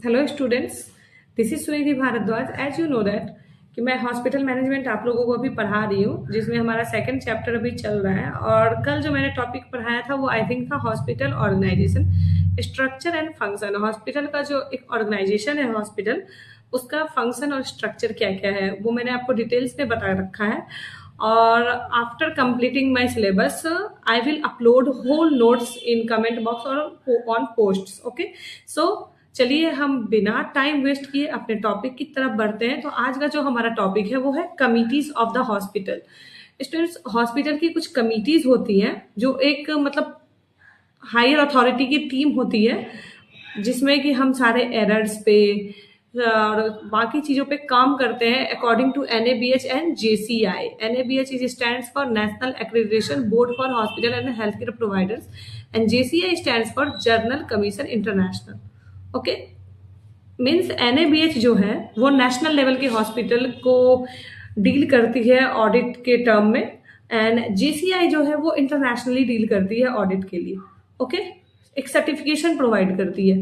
Hello students, this is Sunidhi Bhardwaj. As you know that कि मैं hospital management आप लोगों को अभी पढ़ा रही हूँ, जिसमें हमारा सेकंड चैप्टर अभी चल रहा है। और कल जो मैंने टॉपिक पढ़ाया था वो आई थिंक था hospital organization, structure and function. Hospital का जो एक ऑर्गेनाइजेशन है हॉस्पिटल, उसका फंक्शन और स्ट्रक्चर क्या क्या है वो मैंने आपको डिटेल्स में बता रखा है। और after completing my syllabus I will upload whole notes in comment box और ऑन पोस्ट। ओके, सो चलिए हम बिना टाइम वेस्ट किए अपने टॉपिक की तरफ बढ़ते हैं। तो आज का जो हमारा टॉपिक है वो है committees of the hospital. Students, hospital की कुछ कमिटीज होती हैं जो एक मतलब हायर अथॉरिटी की टीम होती है, जिसमें कि हम सारे एरर्स पे और बाकी चीज़ों पे काम करते हैं according to NABH and JCI। NABH is stands for national accreditation board for hospital and health care providers and JCI stands for journal commission international. Okay, means NABH जो है वो नेशनल लेवल के हॉस्पिटल को deal करती है audit के term में, and JCI जो है वो इंटरनेशनली डील करती है ऑडिट के लिए। ओके, एक सर्टिफिकेशन प्रोवाइड करती है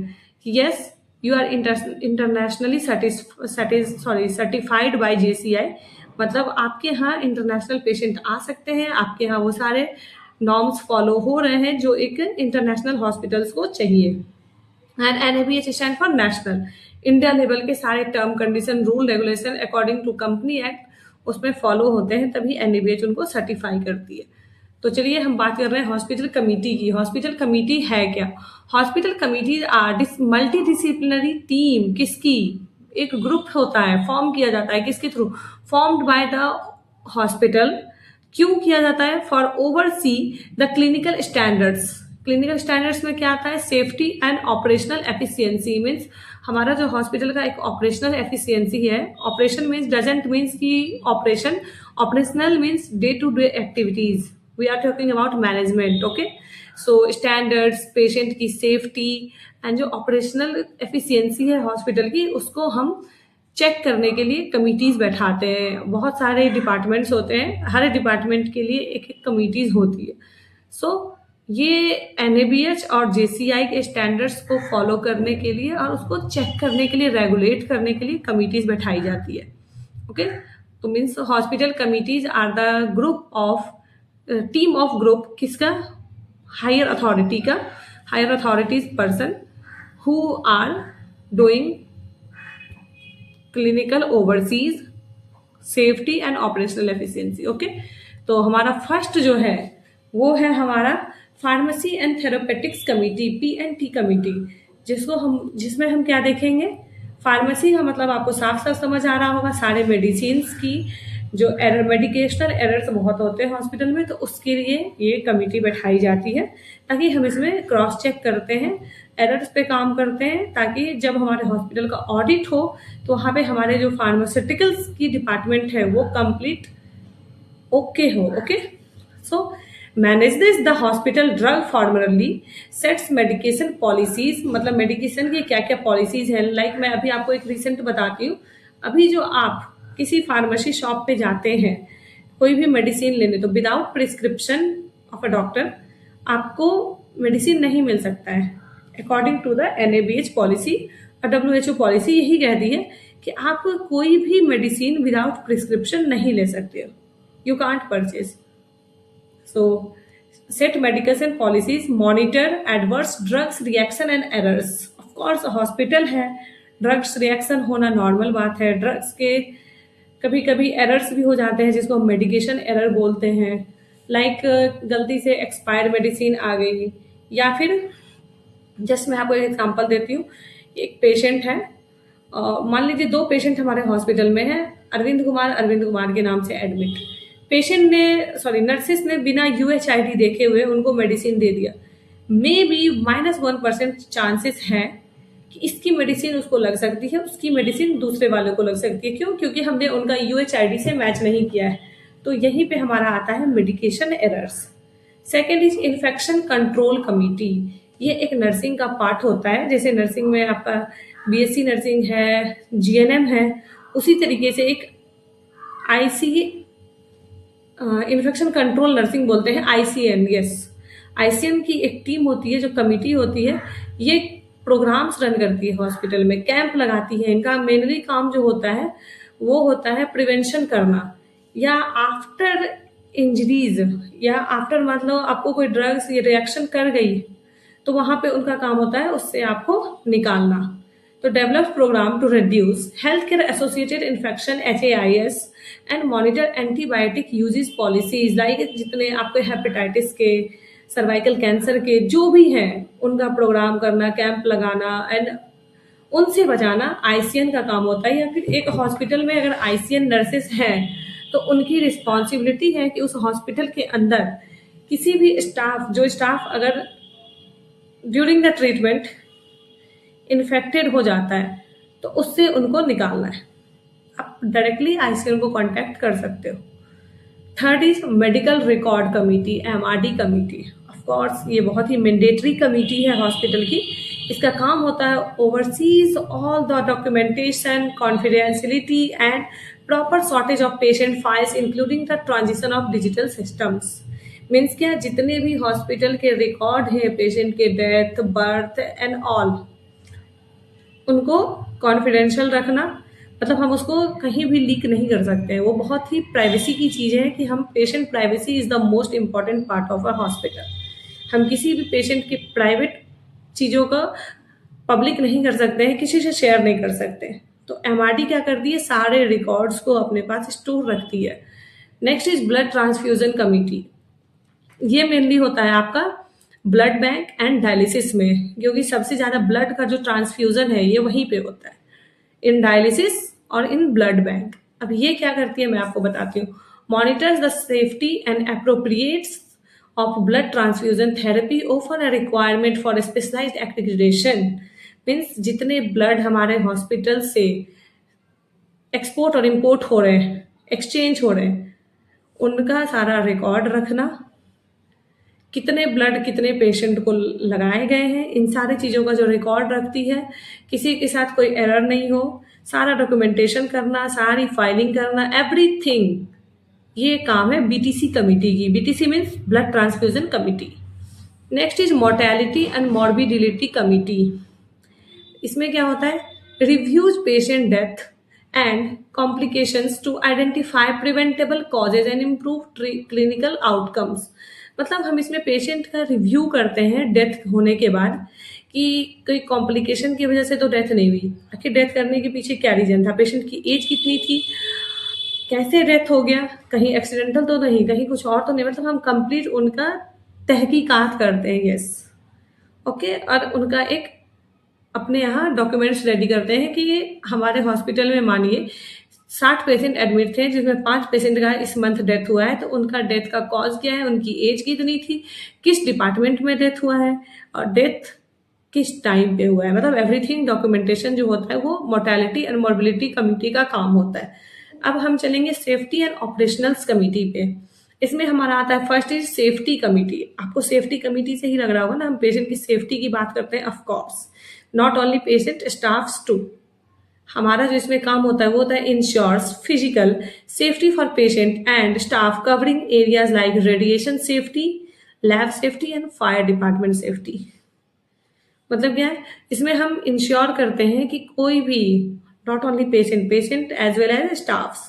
कि yes you are internationally certified by JCI। मतलब आपके यहाँ इंटरनेशनल पेशेंट आ सकते हैं, आपके यहाँ वो सारे नॉर्म्स फॉलो हो रहे हैं जो एक इंटरनेशनल हॉस्पिटल्स को चाहिए। And NABH stand for national, India level के सारे term condition rule regulation according to company act उसमें फॉलो होते हैं, तभी NABH उनको सर्टिफाई करती है। तो चलिए हम बात कर रहे हैं हॉस्पिटल कमेटी की। हॉस्पिटल कमेटी है क्या? Hospital committee are multi disciplinary team. किसकी? एक ग्रुप होता है, फॉर्म किया जाता है किसके through? Formed by the hospital. क्यों किया जाता है? For oversee the clinical standards. Clinical standards में क्या आता है? Safety and operational efficiency. Means हमारा जो हॉस्पिटल का एक ऑपरेशनल एफिशिएंसी है, ऑपरेशन मीन्स डजेंट मीन्स की operation, operational means day to day activities. We are talking about management. Okay, so standards, patient की सेफ्टी एंड जो ऑपरेशनल एफिशिएंसी है hospital की, उसको हम चेक करने के लिए कमिटीज बैठाते हैं। बहुत सारे डिपार्टमेंट्स होते हैं, हर डिपार्टमेंट के लिए एक एक कमिटीज होती है। सो ये NABH और JCI के स्टैंडर्ड्स को फॉलो करने के लिए और उसको चेक करने के लिए, रेगुलेट करने के लिए कमिटीज बैठाई जाती है। ओके, तो means hospital committees are the group of team of group किसका? हायर अथॉरिटी का, higher authorities person who are doing clinical overseas safety and operational efficiency. Okay, तो हमारा फर्स्ट जो है वो है हमारा pharmacy and therapeutics committee, PNT committee, जिसमें हम क्या देखेंगे? फार्मेसी का मतलब आपको साफ साफ समझ आ रहा होगा, सारे मेडिसिन की जो एरर, मेडिकेशनल एरर्स बहुत होते हैं हॉस्पिटल में, तो उसके लिए ये कमिटी बैठाई जाती है ताकि हम इसमें क्रॉस चेक करते हैं, एरर्स पे काम करते हैं, ताकि जब हमारे हॉस्पिटल का ऑडिट हो तो वहाँ पे हमारे जो फार्मास्यूटिकल्स की डिपार्टमेंट है वो कंप्लीट ओके हो। Okay, so manage the hospital drug formerly sets medication policies. मतलब मेडिकेशन की क्या क्या पॉलिसीज है, लाइक मैं अभी आपको एक रिसेंट बताती हूँ। अभी जो आप किसी फार्मेसी शॉप पे जाते हैं कोई भी मेडिसिन लेने, तो without prescription of a doctor आपको मेडिसिन नहीं मिल सकता है according to the NABH policy. और WHO पॉलिसी यही कहती है कि आप कोई भी मेडिसिन विदाउट प्रिस्क्रिप्शन नहीं ले सकते हो, you can't purchase. So, set medication policies, monitor adverse drugs reaction and errors. Of course, hospital है, ड्रग्स रिएक्शन होना नॉर्मल बात है। ड्रग्स के कभी कभी एरर्स भी हो जाते हैं जिसको हम मेडिकेशन एरर बोलते हैं। लाइक गलती से एक्सपायर मेडिसिन आ गई, या फिर जस्ट मैं आपको एक एग्जांपल देती हूँ। एक पेशेंट है, मान लीजिए दो पेशेंट हमारे हॉस्पिटल में है, अरविंद कुमार के नाम से एडमिट। पेशेंट ने नर्सिस ने बिना UHID देखे हुए उनको मेडिसिन दे दिया। मे बी -1% चांसेस है कि इसकी मेडिसिन उसको लग सकती है, उसकी मेडिसिन दूसरे वाले को लग सकती है। क्यों? क्योंकि हमने उनका UHID से मैच नहीं किया है। तो यहीं पे हमारा आता है medication errors. Second is infection control committee. ये एक नर्सिंग का पार्ट होता है, जैसे नर्सिंग में आपका BSc नर्सिंग है, GNM है, उसी तरीके से एक IC इन्फेक्शन कंट्रोल नर्सिंग बोलते हैं, ICN। यस, ICN की एक टीम होती है, जो कमिटी होती है, ये प्रोग्राम्स रन करती है हॉस्पिटल में, कैंप लगाती है। इनका मेनली काम जो होता है वो होता है प्रिवेंशन करना, या आफ्टर इंजरीज, या आफ्टर मतलब आपको कोई ड्रग्स या रिएक्शन कर गई तो वहां पे उनका काम होता है उससे आपको निकालना। तो develop program to reduce health care associated infection HAIS and monitor antibiotic uses policies, like जितने आपके हेपेटाइटिस के, सर्वाइकल कैंसर के जो भी हैं उनका प्रोग्राम करना, कैंप लगाना एंड उनसे बचाना ICN का काम होता है। या फिर एक हॉस्पिटल में अगर ICN नर्सेस हैं तो उनकी रिस्पॉन्सिबिलिटी है कि उस हॉस्पिटल के अंदर किसी भी स्टाफ अगर ड्यूरिंग द ट्रीटमेंट इन्फेक्टेड हो जाता है तो उससे उनको निकालना है। आप डायरेक्टली ICN को कांटेक्ट कर सकते हो। Third is medical record committee, MRD committee. Of course ये बहुत ही मैंडेटरी कमिटी है हॉस्पिटल की। इसका काम होता है overseas all the documentation, confidentiality and proper shortage of patient files including the transition of digital systems. Means क्या, जितने भी हॉस्पिटल के रिकॉर्ड हैं पेशेंट के डेथ, बर्थ एंड ऑल, उनको कॉन्फिडेंशियल रखना, मतलब हम उसको कहीं भी लीक नहीं कर सकते हैं। वो बहुत ही प्राइवेसी की चीज़ है कि हम patient privacy is the most important part of a hospital. हम किसी भी पेशेंट के प्राइवेट चीज़ों का पब्लिक नहीं कर सकते हैं, किसी से शेयर नहीं कर सकते। तो MRD क्या करती है, सारे रिकॉर्ड्स को अपने पास स्टोर रखती है। Next is blood transfusion committee. ये मेनली होता है आपका ब्लड बैंक एंड डायलिसिस में, क्योंकि सबसे ज़्यादा ब्लड का जो ट्रांसफ्यूजन है ये वहीं पे होता है, इन डायलिसिस और इन ब्लड बैंक। अब ये क्या करती है मैं आपको बताती हूँ। Monitors the safety and appropriates of blood transfusion therapy often a requirement for specialized accreditation। Means जितने ब्लड हमारे हॉस्पिटल से एक्सपोर्ट और इम्पोर्ट हो रहे हैं, एक्सचेंज हो रहे हैं, उनका सारा रिकॉर्ड रखना, कितने ब्लड कितने पेशेंट को लगाए गए हैं, इन सारी चीज़ों का जो रिकॉर्ड रखती है, किसी के साथ कोई एरर नहीं हो, सारा डॉक्यूमेंटेशन करना, सारी फाइलिंग करना, एवरीथिंग, ये काम है BTC कमिटी की। BTC means blood transfusion committee. Next is mortality and morbidity committee. इसमें क्या होता है, reviews patient death and complications to identify preventable causes and improve clinical outcomes. मतलब हम इसमें पेशेंट का रिव्यू करते हैं डेथ होने के बाद कि कोई कॉम्प्लिकेशन की वजह से तो डेथ नहीं हुई, आखिर डेथ करने के पीछे क्या रीजन था, पेशेंट की एज कितनी थी, कैसे डेथ हो गया, कहीं एक्सीडेंटल तो नहीं, कहीं कुछ और तो नहीं। मतलब हम कंप्लीट उनका तहकीकात करते हैं। Yes, okay. और उनका एक अपने यहाँ डॉक्यूमेंट्स रेडी करते हैं कि ये हमारे हॉस्पिटल में मानिए 60 पेशेंट एडमिट थे, जिसमें 5 पेशेंट का इस मंथ डेथ हुआ है, तो उनका डेथ का कॉज क्या है, उनकी एज कितनी थी, किस डिपार्टमेंट में डेथ हुआ है और डेथ किस टाइम पे हुआ है। मतलब एवरीथिंग डॉक्यूमेंटेशन जो होता है वो मोर्टेलिटी एंड मॉर्बिलिटी कमिटी का काम होता है। अब हम चलेंगे सेफ्टी एंड ऑपरेशनल्स कमिटी पे। इसमें हमारा आता है फर्स्ट इज सेफ्टी कमिटी। आपको सेफ्टी कमिटी से ही लग रहा होगा ना, हम पेशेंट की सेफ्टी की बात करते हैं। Of course not only patient, staffs too. हमारा जो इसमें काम होता है वो होता है ensures physical safety for patient and staff covering areas like radiation safety, lab safety and fire department safety. मतलब क्या है, इसमें हम इंश्योर करते हैं कि कोई भी, not only patient as well as staffs,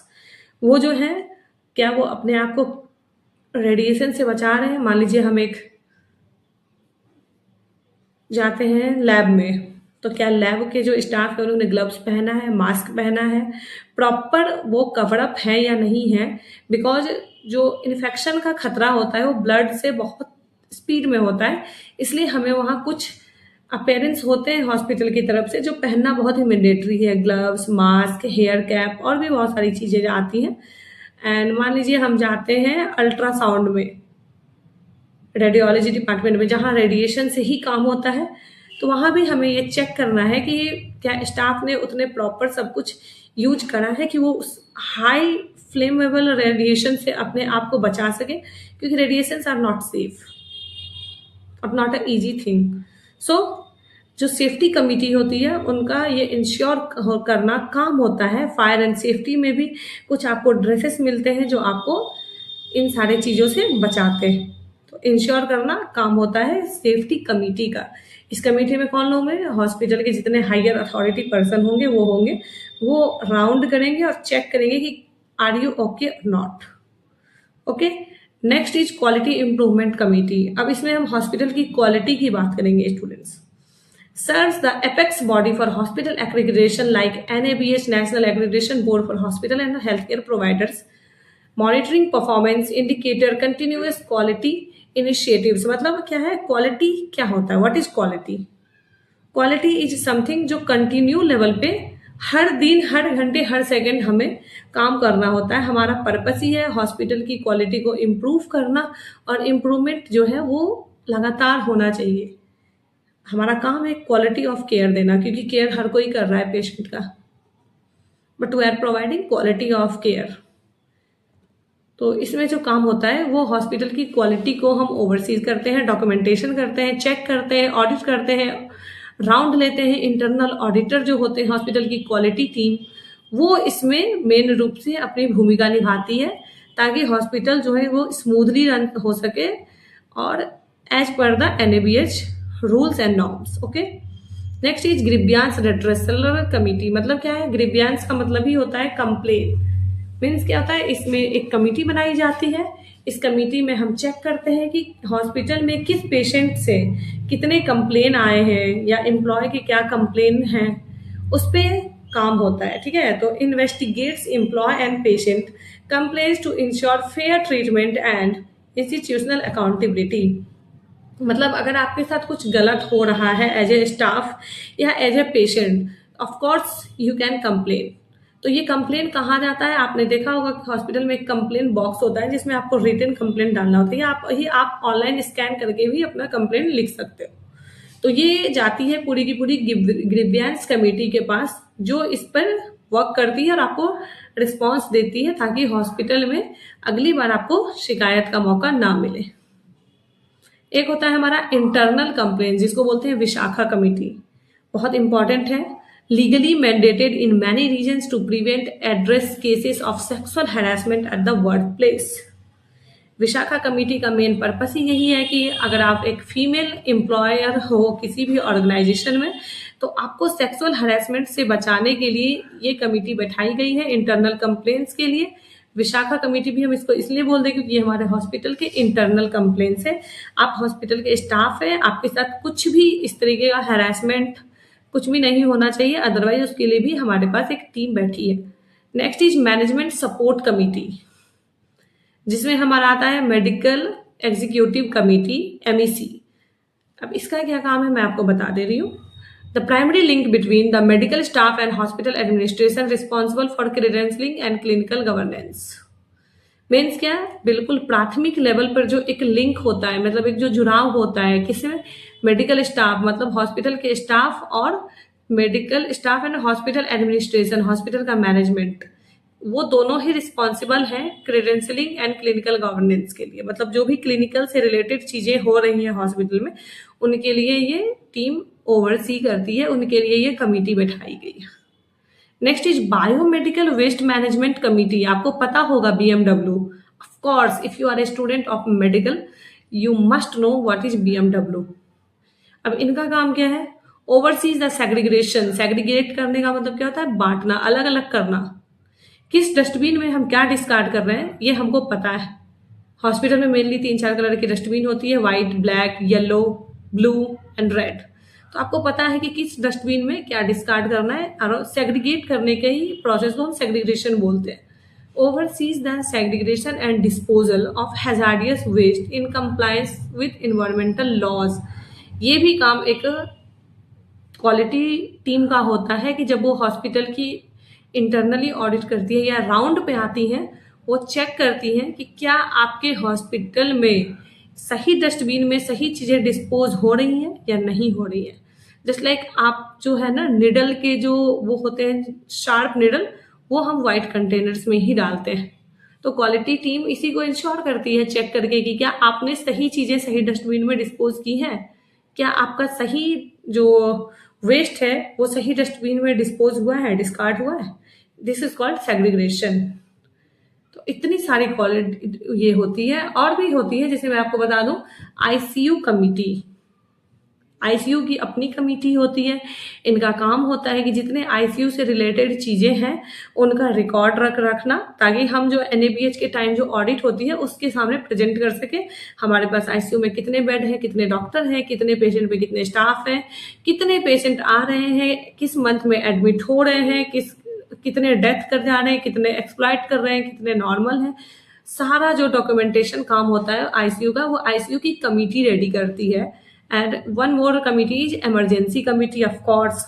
वो जो है क्या वो अपने आप को रेडिएशन से बचा रहे हैं। मान लीजिए हम एक जाते हैं लैब में, तो क्या लैब के जो स्टाफ है उन्होंने ग्लव्स पहना है, मास्क पहना है, प्रॉपर वो कवरअप है या नहीं है। बिकॉज जो इन्फेक्शन का खतरा होता है वो ब्लड से बहुत स्पीड में होता है, इसलिए हमें वहाँ कुछ अपेयरेंस होते हैं हॉस्पिटल की तरफ से जो पहनना बहुत ही मैंडेटरी है। ग्लव्स, मास्क, हेयर कैप और भी बहुत सारी चीज़ें आती हैं। एंड मान लीजिए हम जाते हैं अल्ट्रासाउंड में, रेडियोलॉजी डिपार्टमेंट में, जहाँ रेडिएशन से ही काम होता है, तो वहाँ भी हमें ये चेक करना है कि क्या स्टाफ ने उतने प्रॉपर सब कुछ यूज करा है कि वो उस हाई फ्लेमेबल रेडिएशन से अपने आप को बचा सके, क्योंकि रेडिएशंस आर नॉट सेफ और नॉट अ इजी थिंग। सो जो सेफ्टी कमिटी होती है उनका ये इंश्योर करना काम होता है। फायर एंड सेफ्टी में भी कुछ आपको ड्रेसेस मिलते हैं जो आपको इन सारे चीज़ों से बचाते हैं। तो इंश्योर करना काम होता है सेफ्टी कमेटी का। इस कमेटी में कौन लोग हैं? हॉस्पिटल के जितने हायर अथॉरिटी पर्सन होंगे, वो राउंड करेंगे और चेक करेंगे कि are you okay not. Okay, next is quality improvement committee. अब इसमें हम हॉस्पिटल की क्वालिटी की बात करेंगे students. serves the apex body for hospital accreditation like NABH, National Accreditation Board for Hospital and Healthcare Providers, monitoring performance indicator, continuous quality initiatives। मतलब क्या है क्वालिटी? क्या होता है? What is quality? Quality is something जो continue level पे हर दिन, हर घंटे, हर सेकंड हमें काम करना होता है। हमारा पर्पस ही है हॉस्पिटल की क्वालिटी को इम्प्रूव करना, और इम्प्रूवमेंट जो है वो लगातार होना चाहिए। हमारा काम है क्वालिटी ऑफ केयर देना, क्योंकि केयर हर कोई कर रहा है पेशेंट का, but we are providing quality of care. तो इसमें जो काम होता है वो हॉस्पिटल की क्वालिटी को हम ओवरसीज करते हैं, डॉक्यूमेंटेशन करते हैं, चेक करते हैं, ऑडिट करते हैं, राउंड लेते हैं। इंटरनल ऑडिटर जो होते हैं हॉस्पिटल की क्वालिटी टीम, वो इसमें मेन रूप से अपनी भूमिका निभाती है ताकि हॉस्पिटल जो है वो स्मूथली रन हो सके और as per the NABH rules and norms. Okay, next is grievance redressal committee. मतलब क्या है? ग्रीवियंस का मतलब ही होता है कंप्लेन। मीन्स क्या होता है? इसमें एक कमेटी बनाई जाती है। इस कमेटी में हम चेक करते हैं कि हॉस्पिटल में किस पेशेंट से कितने कंप्लेन आए हैं या एम्प्लॉय के क्या कंप्लेन हैं, उस पर काम होता है। ठीक है, तो investigates employ and patient complains to ensure fair treatment and institutional accountability. मतलब अगर आपके साथ कुछ गलत हो रहा है एज ए स्टाफ या as a patient, of course you can complain. तो ये कंप्लेन कहाँ जाता है? आपने देखा होगा कि हॉस्पिटल में एक कंप्लेन बॉक्स होता है जिसमें आपको रिटन कंप्लेन डालना होता है, या आप ऑनलाइन स्कैन करके भी अपना कंप्लेन लिख सकते हो। तो ये जाती है पूरी की पूरी ग्रीवियंस कमेटी के पास, जो इस पर वर्क करती है और आपको रिस्पॉन्स देती है ताकि हॉस्पिटल में अगली बार आपको शिकायत का मौका ना मिले। एक होता है हमारा इंटरनल कंप्लेन, जिसको बोलते हैं विशाखा कमेटी। बहुत इंपॉर्टेंट है। Legally mandated in many reasons to prevent address cases of sexual harassment at the work place. Vishakha committee का मेन पर्पस ही यही है कि अगर आप एक फीमेल एम्प्लॉयर हो किसी भी ऑर्गेनाइजेशन में, तो आपको सेक्सुअल हैरेसमेंट से बचाने के लिए ये कमेटी बैठाई गई है इंटरनल कंप्लेंट्स के लिए। विशाखा कमेटी भी हम इसको इसलिए बोल दें क्योंकि ये हमारे हॉस्पिटल के इंटरनल कंप्लेंट्स है। आप हॉस्पिटल के स्टाफ है, आपके साथ कुछ भी इस तरीके का हैरेसमेंट कुछ भी नहीं होना चाहिए, अदरवाइज उसके लिए भी हमारे पास एक टीम बैठी है। Next is management support committee, जिसमें हमारा आता है मेडिकल एग्जीक्यूटिव कमेटी MEC। अब इसका क्या काम है मैं आपको बता दे रही हूँ। The primary link between the medical staff and hospital administration responsible for credentialing and clinical governance. Means क्या है? बिल्कुल प्राथमिक लेवल पर जो एक लिंक होता है, मतलब एक जो जुड़ाव होता है किसमें? मेडिकल स्टाफ, मतलब हॉस्पिटल के स्टाफ और medical staff and hospital administration, hospital का मैनेजमेंट, वो दोनों ही रिस्पॉन्सिबल हैं क्रेडेंसलिंग एंड क्लिनिकल गवर्नेंस के लिए। मतलब जो भी क्लिनिकल से रिलेटेड चीजें हो रही हैं हॉस्पिटल में, उनके लिए ये टीम ओवरसी करती है, उनके लिए ये कमेटी बैठाई गई है। Next is biomedical waste management committee. आपको पता होगा BMW। Of course if you are a student of medical you must know what is BMW। अब इनका काम क्या है? Overseas the segregation. सेग्रीगेट करने का मतलब क्या होता है? बांटना, अलग अलग करना। किस डस्टबिन में हम क्या डिस्कार्ड कर रहे हैं ये हमको पता है। हॉस्पिटल में मेनली 3-4 कलर की डस्टबिन होती है, white, black, yellow, blue and red. तो आपको पता है कि किस डस्टबिन में क्या डिस्कार्ड करना है, और सेग्रीगेट करने के ही प्रोसेस को हम सेग्रीगेशन बोलते हैं। Oversees the segregation and disposal of hazardous waste in compliance with environmental laws. ये भी काम एक क्वालिटी टीम का होता है कि जब वो हॉस्पिटल की इंटरनली ऑडिट करती है या राउंड पे आती हैं, वो चेक करती हैं कि क्या आपके हॉस्पिटल में सही डस्टबिन में सही चीजें डिस्पोज हो रही हैं या नहीं हो रही हैं। जस्ट लाइक आप जो है ना, निडल के जो वो होते हैं शार्प निडल, वो हम वाइट कंटेनर्स में ही डालते हैं। तो क्वालिटी टीम इसी को इंश्योर करती है चेक करके कि क्या आपने सही चीजें सही डस्टबिन में डिस्पोज की हैं, क्या आपका सही जो वेस्ट है वो सही डस्टबिन में डिस्पोज हुआ है, डिस्कार्ड हुआ है। This is called segregation. तो तो इतनी सारी क्वालिटी ये होती है, और भी होती है, जैसे मैं आपको बता दूं आईसीयू कमिटी। आईसीयू की अपनी कमेटी होती है। इनका काम होता है कि जितने आईसीयू से रिलेटेड चीजें हैं उनका रिकॉर्ड रखना, ताकि हम जो एनएबीएच के टाइम जो ऑडिट होती है उसके सामने प्रेजेंट कर सके हमारे पास आईसीयू में कितने बेड हैं, कितने डॉक्टर हैं, कितने पेशेंट पे कितने स्टाफ हैं, कितने पेशेंट आ रहे हैं, किस मंथ में एडमिट हो रहे हैं, कितने डेथ कर जा रहे हैं, कितने एक्सप्लॉइट कर रहे हैं, कितने नॉर्मल हैं। सारा जो डॉक्यूमेंटेशन काम होता है आईसीयू का, वो आईसीयू की कमेटी रेडी करती है। And one more committee is emergency committee. Of course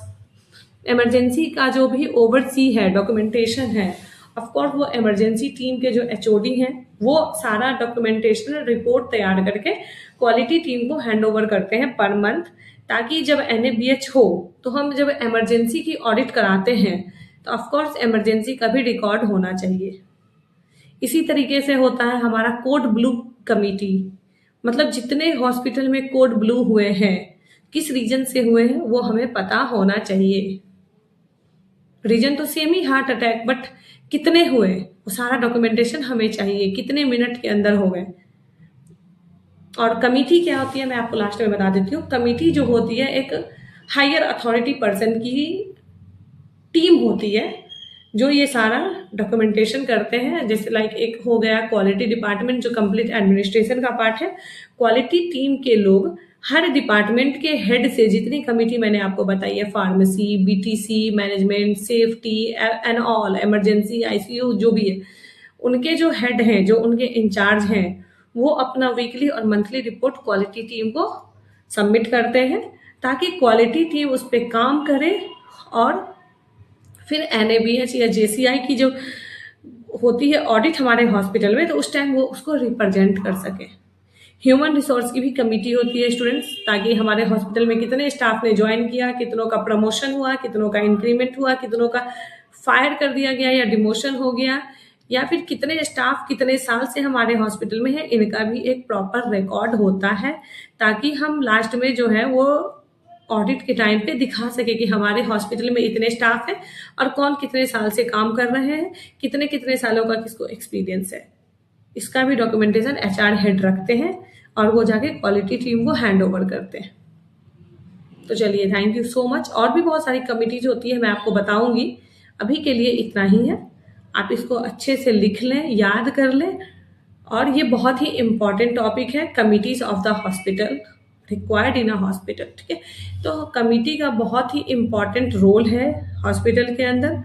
emergency का जो भी ओवरसी है डॉक्यूमेंटेशन है, ऑफ कोर्स वो इमरजेंसी टीम के जो एचओडी हैं वो सारा डॉक्यूमेंटेशन रिपोर्ट तैयार करके क्वालिटी टीम को हैंड ओवर करते हैं पर मंथ, ताकि जब एनएबीएच हो तो हम जब इमरजेंसी की ऑडिट कराते हैं तो ऑफ कोर्स इमरजेंसी का भी रिकॉर्ड होना चाहिए। इसी तरीके से होता है हमारा कोड ब्लू कमिटी, मतलब जितने हॉस्पिटल में कोड ब्लू हुए हैं, किस रीजन से हुए हैं वो हमें पता होना चाहिए। रीजन तो same he heart attack, but कितने हुए वो सारा डॉक्यूमेंटेशन हमें चाहिए, कितने मिनट के अंदर हो गए। और कमिटी क्या होती है मैं आपको लास्ट में बता देती हूँ। कमिटी जो होती है एक हायर अथॉरिटी पर्सन की टीम होती है जो ये सारा डॉक्यूमेंटेशन करते हैं। जैसे लाइक एक हो गया क्वालिटी डिपार्टमेंट जो कंप्लीट एडमिनिस्ट्रेशन का पार्ट है। क्वालिटी टीम के लोग हर डिपार्टमेंट के हेड से, जितनी कमेटी मैंने आपको बताई है, pharmacy, BTC, management, safety and all, emergency, ICU, जो भी है, उनके जो हेड हैं, जो उनके इंचार्ज हैं, वो अपना वीकली और मंथली रिपोर्ट क्वालिटी टीम को सबमिट करते हैं, ताकि क्वालिटी टीम उस पर काम करे और फिर एनएबीएच या जेसीआई की जो होती है ऑडिट हमारे हॉस्पिटल में, तो उस टाइम वो उसको रिप्रेजेंट कर सके। ह्यूमन रिसोर्स की भी कमेटी होती है स्टूडेंट्स, ताकि हमारे हॉस्पिटल में कितने स्टाफ ने ज्वाइन किया, कितनों का प्रमोशन हुआ, कितनों का इंक्रीमेंट हुआ, कितनों का फायर कर दिया गया या डिमोशन हो गया, या फिर कितने स्टाफ कितने साल से हमारे हॉस्पिटल में है, इनका भी एक प्रॉपर रिकॉर्ड होता है, ताकि हम लास्ट में जो है वो ऑडिट के टाइम पे दिखा सके कि हमारे हॉस्पिटल में इतने स्टाफ है और कौन कितने साल से काम कर रहे हैं, कितने कितने सालों का किसको एक्सपीरियंस है। इसका भी डॉक्यूमेंटेशन एचआर हेड रखते हैं और वो जाके क्वालिटी टीम को हैंड ओवर करते हैं। तो चलिए, थैंक यू सो मच। और भी बहुत सारी कमिटीज होती है, मैं आपको बताऊंगी। अभी के लिए इतना ही है। आप इसको अच्छे से लिख लें, याद कर लें। और ये बहुत ही इंपॉर्टेंट टॉपिक है, committees of the hospital required in a hospital. ठीक है, तो कमिटी का बहुत ही इंपॉर्टेंट रोल है हॉस्पिटल के अंदर।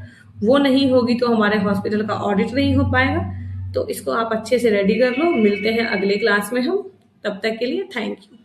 वो नहीं होगी तो हमारे हॉस्पिटल का ऑडिट नहीं हो पाएगा। तो इसको आप अच्छे से रेडी कर लो। मिलते हैं अगले क्लास में हम, तब तक के लिए थैंक यू।